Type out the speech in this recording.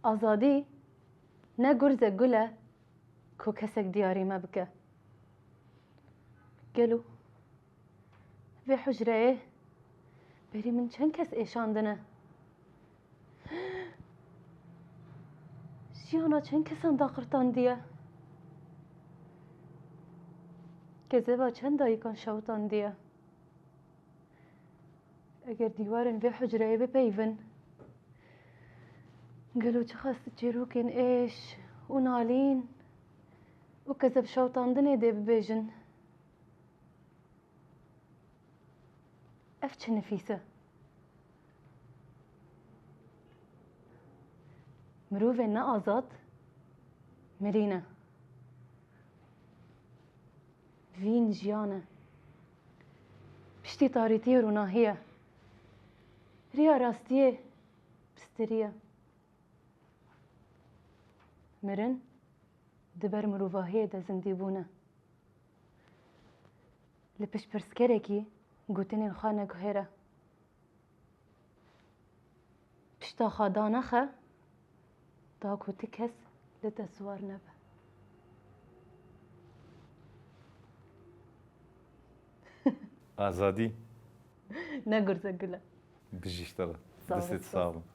آزادی نه گرز گله کو کسک دیاری ما بکه گلو و حجره بری من چند کس ایشاندنه جیانا چند کسان داخرتان دیه گزه با چند دایکان شوتان دیه اگر دیوارن و حجره بپیون قالوا تخص تجيروكن ايش ونالين وكذب شوطان دني دي ببيجن افتش نفيسة مروفة نقازات مرينا فين جيانا بشتي طاريتي روناهية ريا راستيه بستريا مرن دبر مروفاهية دا زنديبونا لبش برسكريكي قوتين الخانة قهيرة بشتا خادانا خا داكو تكس لتسوار نبا آزادی نقر زقلا بجيشترا ساڵ دەستێت ساڵم